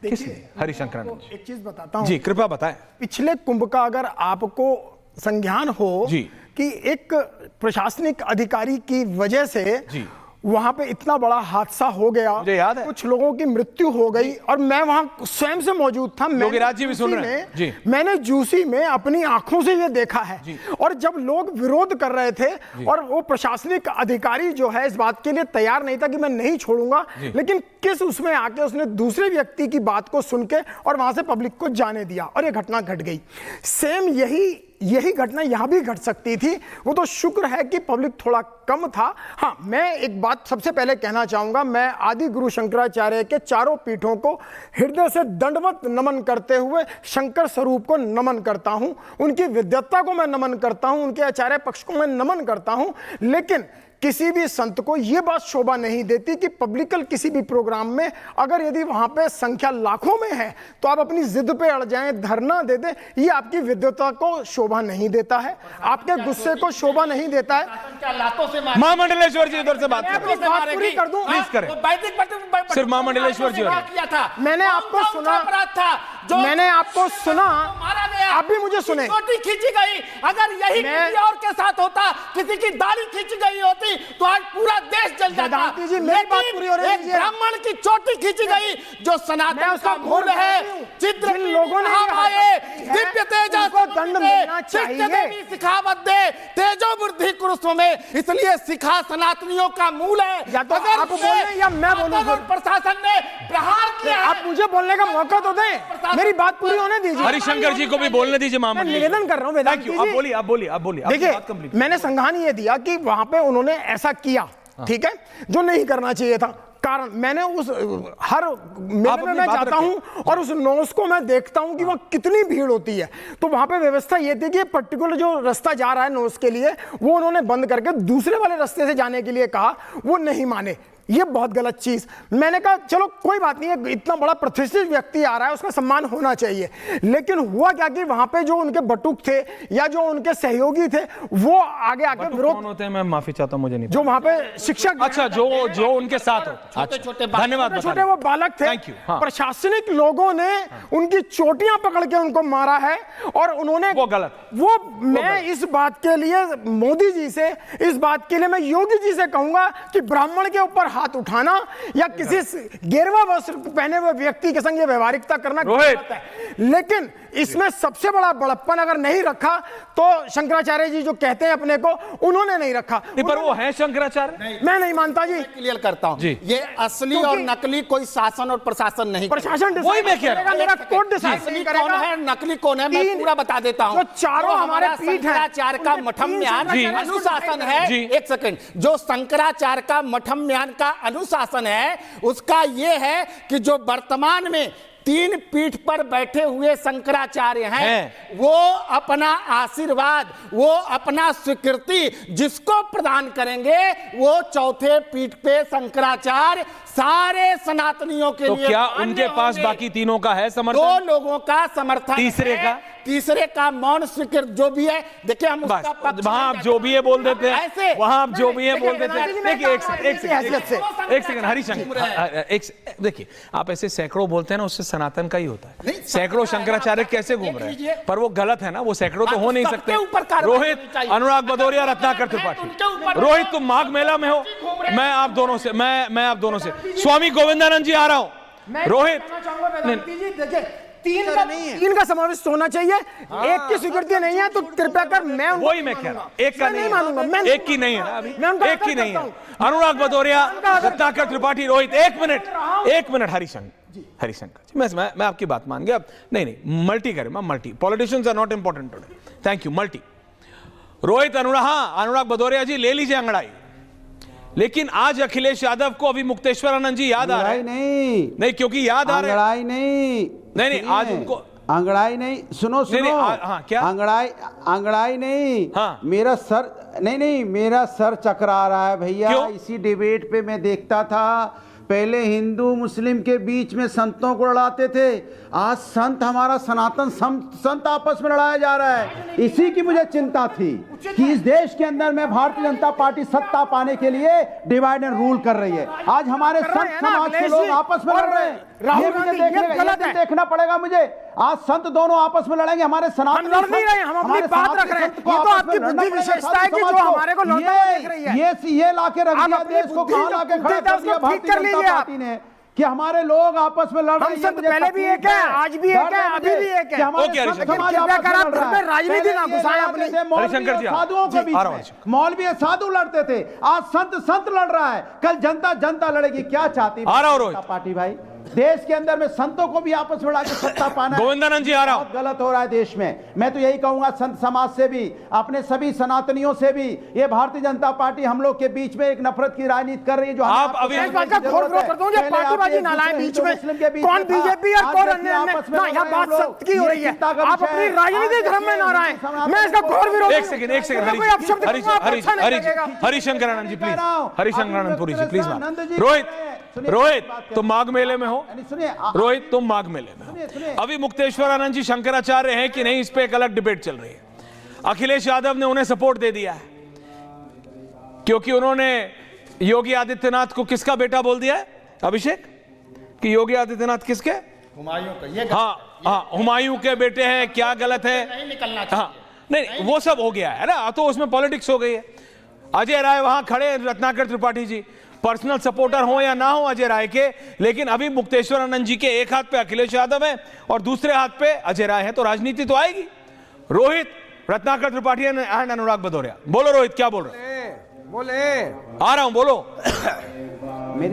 हरिशंकर एक चीज बताता हूँ जी, कृपया बताएं। पिछले कुंभ का अगर आपको संज्ञान हो जी। कि एक प्रशासनिक अधिकारी की वजह से जी। वहां पे इतना बड़ा हादसा हो गया, मुझे याद है। कुछ लोगों की मृत्यु हो गई और मैं वहां स्वयं से मौजूद था। योगीराज जी भी सुन रहे हैं। जी। मैंने जूसी में अपनी आंखों से ये देखा है। और जब लोग विरोध कर रहे थे और वो प्रशासनिक अधिकारी जो है इस बात के लिए तैयार नहीं था कि मैं नहीं छोड़ूंगा, लेकिन किस उसमें आके उसने दूसरे व्यक्ति की बात को सुन के और वहां से पब्लिक को जाने दिया और ये घटना घट गई। सेम यही घटना यहां भी घट सकती थी। वो तो शुक्र है कि पब्लिक थोड़ा कम था। हाँ, मैं एक बात सबसे पहले कहना चाहूंगा, मैं आदि गुरु शंकराचार्य के चारों पीठों को हृदय से दंडवत नमन करते हुए शंकर स्वरूप को नमन करता हूं, उनकी विद्वत्ता को मैं नमन करता हूं, उनके आचार्य पक्ष को मैं नमन करता हूं। लेकिन किसी भी संत को यह बात शोभा नहीं देती कि पब्लिकल किसी भी प्रोग्राम में अगर यदि वहां पे संख्या लाखों में है तो आप अपनी जिद पे अड़ जाएं, धरना दे दें। ये आपकी विद्वत्ता को शोभा नहीं देता है, आपके गुस्से को शोभा नहीं देता है। महामंडलेश्वर जी इधर से बात पूरी कर दूं, प्लीज करें। सिर्फ महामंडलेश्वर जी मैंने आपको सुना, मैंने आपको सुना, आप भी मुझे सुने। चोटी खींची गई, अगर यही किसी और के साथ होता, किसी की दाढ़ी खींची गई होती तो आज पूरा देश जल जाता। जी, मेरी बात पूरी हो रही है। ब्राह्मण की चोटी खींची गई जो सनातन का मूल है। चित्र जिन लोगों ने दिव्य तेजा को दंड मिलना चाहिए। सिखावत दे तेजो वृद्धि कुरुस्व में, इसलिए सिखा सनातनियों का मूल है। या तो आप बोले या मैं बोलूं। प्रशासन ने प्रहार किया। आप मुझे बोलने का मौका तो दें, मेरी बात पूरी होने दीजिए। हरिशंकर जी को भी बोलने दीजिए। निवेदन कर रहा हूँ वेदांत जी। आप बोलिए। देखिए, मैंने संज्ञान ये दिया कि वहां पे उन्होंने ऐसा किया, ठीक है, जो नहीं करना चाहिए था। कारण मैंने उस हर मेले में मैं जाता हूं और उस नोस को मैं देखता हूं कि वहां कितनी भीड़ होती है। तो वहां पे व्यवस्था ये थी कि पर्टिकुलर जो रास्ता जा रहा है नोस के लिए वो उन्होंने बंद करके दूसरे वाले रास्ते से जाने के लिए कहा, वो नहीं माने। ये बहुत गलत चीज। मैंने कहा चलो कोई बात नहीं है, इतना बड़ा प्रतिष्ठित व्यक्ति आ रहा है, उसका सम्मान होना चाहिए। लेकिन हुआ क्या कि वहां पे जो उनके बटुक थे या जो उनके सहयोगी थे वो आगे आके विरोध। कौन होते हैं? मैं माफी चाहता हूं, मुझे नहीं जो वहां पे शिक्षक, अच्छा, जो उनके साथ हो, छोटे धन्यवाद, छोटे वो बालक थे। प्रशासनिक लोगों ने उनकी चोटियां पकड़ के उनको मारा है और उन्होंने वो गलत। मैं इस बात के लिए मोदी जी से, इस बात के लिए मैं योगी जी से कहूंगा कि ब्राह्मण के ऊपर हाथ उठाना या किसी गेरुआ वस्त्र पहने हुए व्यक्ति के संग ये व्यवहारिकता करना गलत है। लेकिन इसमें सबसे बड़ा बड़प्पन अगर नहीं रखा तो शंकराचार्य जी जो कहते हैं अपने को, उन्होंने नहीं रखा। पर वो है शंकराचार्य? मैं नहीं मानता जी। क्लियर करता हूं, ये असली और नकली कोई शासन और प्रशासन नहीं। प्रशासन वही मैं कह रहा हूं, मेरा कोड डिसाइड कौन है, नकली कौन है, मैं पूरा बता देता हूं। जो चारों हमारे पीठ है, शंकराचार्य का मठम्यान अनुशासन है। एक सेकंड, जो शंकराचार्य का मठम्यान का अनुशासन है उसका यह है कि जो वर्तमान में 3 पीठ पर बैठे हुए शंकराचार्य हैं, वो अपना आशीर्वाद, वो अपना स्वीकृति जिसको प्रदान करेंगे वो 4थे पीठ पे शंकराचार्य सारे सनातनियों के लिए। क्या उनके पास बाकी तीनों का है समर्थन? 2 लोगों का समर्थन, तीसरे का मौन स्वीकृत जो भी है। देखिए हम उसका पक्ष, वहां आप जो भी है बोल देते हैं, वहां आप जो भी है बोल देते हैं। देखिए एक सेकंड हरिशंकर, देखिए आप ऐसे सैकड़ों बोलते हैं ना, उससे सनातन का ही होता है। सैकड़ों शंकराचार्य कैसे घूम रहे हैं, पर वो गलत है ना, वो सैकड़ों तो हो नहीं सकते। रोहित, अनुराग भदौरिया, रत्नाकर त्रिपाठी। रोहित तुम माघ मेला में हो, मैं आप दोनों से स्वामी गोविंदानंद जी आ रहा हूं। रोहित, देखिए 3 का समावेश होना चाहिए। एक की स्वीकृति नहीं है तो कृपया कर वही मैं कह रहा हूं, एक का नहीं मानूंगा। एक की नहीं है ना, अभी एक की नहीं है। अनुराग भदौरिया, रत्नाकर त्रिपाठी, रोहित, एक मिनट हरिशंकर जी, मैं आपकी बात मान गया। नहीं मल्टी करें, multi politicians are not important today. Thank you. Multi Rohit, Anurag Bhadauria ji ले लीजिए अंगड़ाई। लेकिन आज अखिलेश यादव को अभी मुक्तेश्वर आनंद जी याद आ रहे हैं। नहीं क्योंकि याद आ रहे हैं। अंगड़ाई नहीं आज उनको अंगड़ाई नहीं, सुनो क्या अंगड़ाई नहीं, हाँ, मेरा सर नहीं मेरा सर चकरा रहा है भैया। इसी डिबेट पे मैं देखता था, पहले हिंदू मुस्लिम के बीच में संतों को लड़ाते थे, आज संत हमारा सनातन संत आपस में लड़ाया जा रहा है। इसी की मुझे चिंता थी कि इस देश के अंदर में भारतीय जनता पार्टी सत्ता पाने के लिए डिवाइड एंड रूल कर रही है। आज हमारे संत समाज के लोग आपस में लड़ रहे हैं। राहुल गांधी ये गलत है। देखना पड़ेगा मुझे। आज संत दोनों आपस में लड़ेंगे, हमारे सनातनी हम लड़ नहीं रहे, हम अपनी बात रख रहे हैं। ये तो आपकी बुद्धि विशेषता है कि जो हमारे को लड़ना देख रही है। ये लाके रख आप दिया अपनी देश को, बुद्धि कहां जो लाके बुद्धि खड़ा था कर दिया उसको ठीक भारतीय कर लीजिए जनता आप। पार्टी ने कि हमारे लोग आपस में लड़ रहे हैं। हम संत पहले भी एक है, आज भी एक है, अभी भी एक है। ओके, हरिशंकर जी, कृपया कर आप घर में राजनीति ना घुसाएं अपनी। हरिशंकर जी, साधुओं के बीच में मौलवी साधु लड़ते थे, आज संत लड़ रहा है, कल जनता लड़ेगी। क्या चाहती आ रहा हूं रोहित। पार्टी भाई? देश के अंदर में संतों को भी आपस में लाके सत्ता पाना गोविंदानंद जी आ रहा हूं। बहुत गलत हो रहा है देश में। मैं तो यही कहूंगा संत समाज से भी, अपने सभी सनातनियों से भी, ये भारतीय जनता पार्टी हम लोग के बीच में एक नफरत की राजनीति कर रही है। जो आप अभी इस बात का घोर विरोध करता हूं, ये पार्टीबाजी ना लाएं बीच में। कौन बीजेपी और कौन अन्य ना, यह बात सत्य की हो रही है। आप अपनी राजनीति धर्म में ना आए, मैं इसका घोर विरोध। एक second Harishankaranand ji please, Harishankaranand Puri ji please. Rohit तुम माघ मेले में हो, रोहित तुम माघ मेले में हो। अभी मुक्तेश्वरानंद जी शंकराचार्य हैं कि नहीं, इस पे एक अलग डिबेट चल रही है। अखिलेश यादव ने उन्हें सपोर्ट दे दिया है क्योंकि उन्होंने योगी आदित्यनाथ को किसका बेटा बोल दिया है अभिषेक, कि योगी आदित्यनाथ किसके, हुमायूं का ये हाँ हुमायूं के बेटे हैं। क्या गलत है? नहीं निकलना हाँ चाहिए। नहीं, वो सब हो गया है ना, तो उसमें पॉलिटिक्स हो गई है। अजय राय वहां खड़े, रत्नाकर त्रिपाठी जी पर्सनल सपोर्टर हो या ना हो अजय राय के, लेकिन अभी मुक्तेश्वरानंद जी के एक हाथ पे अखिलेश यादव है और दूसरे हाथ पे अजय राय है, तो राजनीति तो आएगी। रोहित, रत्नाकर त्रिपाठी एंड अनुराग भदौरिया, बोलो रोहित क्या बोल रहे हैं? बोले आ रहा हूं, बोलो।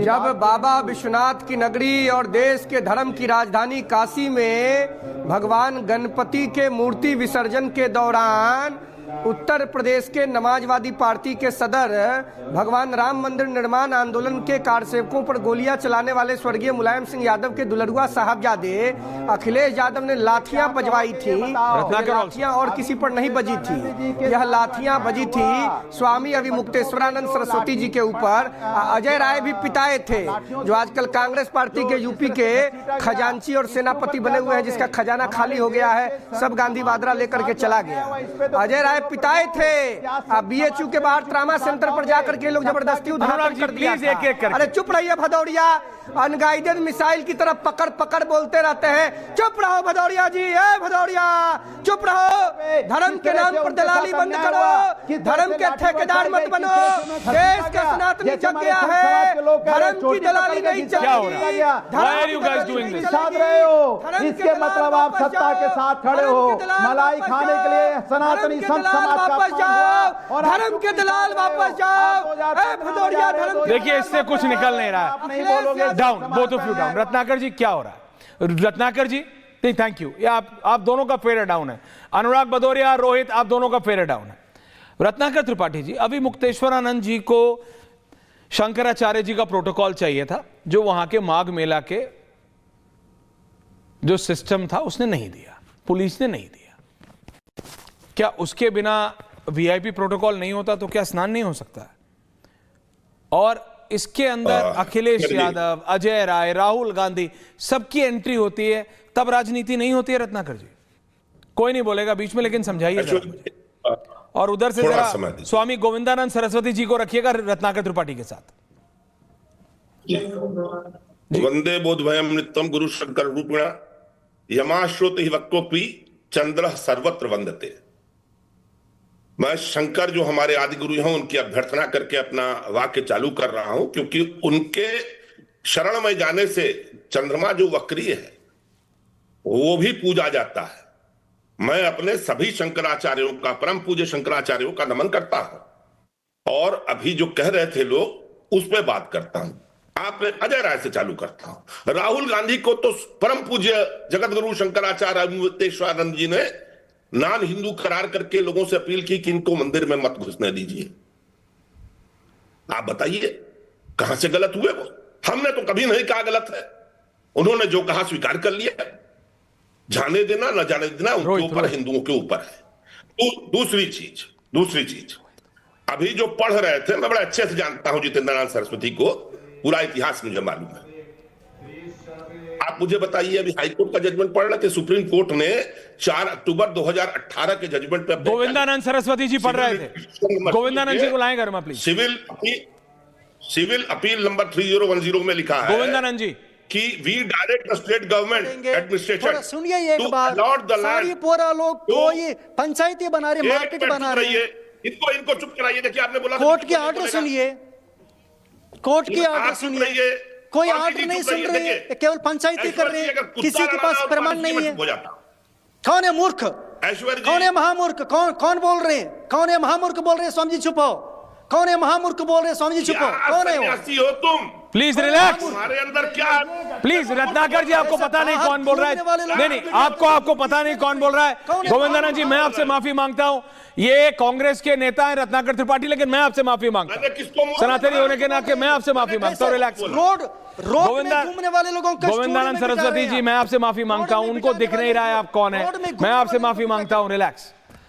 जब बाबा विश्वनाथ की नगरी और देश के धर्म की राजधानी काशी में भगवान गणपति के मूर्ति विसर्जन के दौरान उत्तर प्रदेश के समाजवादी पार्टी के सदर भगवान राम मंदिर निर्माण आंदोलन के कार्यसेवकों पर गोलियां चलाने वाले स्वर्गीय मुलायम सिंह यादव के दुल्हरुआ साहबजादे अखिलेश यादव ने लाठियां बजवाई थी। लाठियां और किसी पर नहीं बजी थी, यह लाठियां बजी थी स्वामी अभिमुक्तेश्वरानंद सरस्वती जी के ऊपर। अजय राय भी पिताए थे, जो आजकल कांग्रेस पार्टी के यूपी के खजांची और सेनापति बने हुए हैं, जिसका खजाना खाली हो गया है, सब गांधी वाद्रा लेकर के चला गया। अजय राय पिताए थे। अब बीएचयू के बाहर ट्रामा सेंटर पर जाकर के लोग जबरदस्ती उद्घाटन कर दिया था। अरे चुप रहिए भदौरिया, अनगाइडेड मिसाइल की तरफ पकड़ पकड़ बोलते रहते हैं। चुप रहो भदौरिया जी, ए भदौरिया चुप रहो। धर्म के नाम पर दलाली बंद करो, धर्म के ठेकेदार मत बनो। देश का सनातनी जग गया है, धर्म की दलाली नहीं चलेगी। साथ रहे हो, इसके मतलब आप सत्ता के साथ खड़े हो, मलाई खाने के लिए सनातनी संत समाज वापस जाओ, धर्म के दलाल वापस जाओ। भदौरिया धर्म, देखिए इससे कुछ निकल नहीं रहा है। नहीं बोलोगे down, both of you down. Ratnakar ji क्या हो रहा है? रत्नाकर जी नहीं, थैंक यू। ये आप दोनों का फेयर डाउन है। अनुराग भदौरिया, रोहित, आप दोनों का फेयर डाउन है। रत्नाकर त्रिपाठी जी, अभी मुक्तेश्वरानंद जी को शंकराचार्य जी का प्रोटोकॉल चाहिए था, जो वहां के माघ मेला के जो सिस्टम था उसने नहीं दिया, पुलिस ने नहीं दिया। क्या उसके बिना वीआईपी प्रोटोकॉल नहीं होता तो क्या स्नान नहीं हो सकता है? और इसके अंदर अखिलेश यादव, अजय राय, राहुल गांधी सबकी एंट्री होती है, तब राजनीति नहीं होती है। रत्नाकर जी कोई नहीं बोलेगा बीच में, लेकिन समझाइए। और उधर से जरा स्वामी गोविंदानंद सरस्वती जी को रखिएगा रत्नाकर त्रिपाठी के साथ। वंदे बोधभयम नित्यम गुरु शंकर रूपिणा यमाश्रोत ही वक्रोपी चंद्र सर्वत्र वंदते। मैं शंकर जो हमारे आदि गुरु हैं उनकी अभ्यर्थना करके अपना वाक्य चालू कर रहा हूं, क्योंकि उनके शरण में जाने से चंद्रमा जो वक्रीय है वो भी पूजा जाता है। मैं अपने सभी शंकराचार्यों का, परम पूज्य शंकराचार्यों का नमन करता हूं। और अभी जो कह रहे थे लोग, उस पर बात करता हूं। आपने अजय राय से चालू करता हूं। राहुल गांधी को तो परम पूज्य जगत गुरु शंकराचार्य अभिमुक्तेश्वरानंद जी ने नॉन हिंदू करार करके लोगों से अपील की कि इनको मंदिर में मत घुसने दीजिए। आप बताइए कहां से गलत हुए वो? हमने तो कभी नहीं कहा गलत है, उन्होंने जो कहा स्वीकार कर लिया। जाने देना न जाने देना उनके ऊपर, हिंदुओं के ऊपर है। दूसरी चीज अभी जो पढ़ रहे थे, मैं बड़े अच्छे से जानता हूं जितेंद्रनाथ सरस्वती को, पूरा इतिहास मुझे मालूम है। आप मुझे बताइए, अभी हाईकोर्ट का जजमेंट पढ़ रहे थे, सुप्रीम कोर्ट ने 4 अक्टूबर 2018 के जजमेंट पे गोविंदानंद सरस्वती जी पढ़ रहे थे। गोविंदानंद जी को लाएं घर में प्लीज। सिविल अपील नंबर 3010 में लिखा है गोविंदानंद जी कि वी डायरेक्ट स्टेट गवर्नमेंट थोड़ा एडमिनिस्ट्रेशन सुनिए एक बार, सारी पोरा लोग कोई पंचायती बना रहे, मार्केट बना रहे हैं। इनको चुप कराइए। देखिए आपने बोला कोर्ट के ऑर्डर सुनिए, कोर्ट के ऑर्डर सुनिए। कोई ऑर्डर नहीं सुन रहे हैं, केवल पंचायती कर रहे हैं, किसी के पास प्रमाण नहीं है। कौन है मूर्ख? कौन है महामूर्ख? कौन बोल रहे हैं? कौन है महामूर्ख बोल रहे हैं? स्वामी जी चुप हो। कौन है महामूर्ख बोल रहे हैं? स्वामी जी चुप हो। कौन है वो? हो तुम? Please relax. तुम्हारे अंदर क्या है? प्लीज रत्नाकर जी, आपको पता नहीं कौन बोल रहा है। नहीं, आपको पता नहीं कौन बोल रहा है। गोविंदानंद जी, मैं आपसे माफी मांगता हूं। ये कांग्रेस के नेता है रत्नाकर त्रिपाठी, लेकिन मैं आपसे माफी मांगता हूं। सनातनी होने के नाते मैं आपसे माफी मांगता हूं। रिलैक्स। रोड में घूमने वाले लोगों को गोविंदानंद सरस्वती जी, मैं आपसे माफी मांगता हूं। उनको दिख नहीं रहा है आप कौन है। मैं आपसे माफी मांगता हूं। रिलैक्स।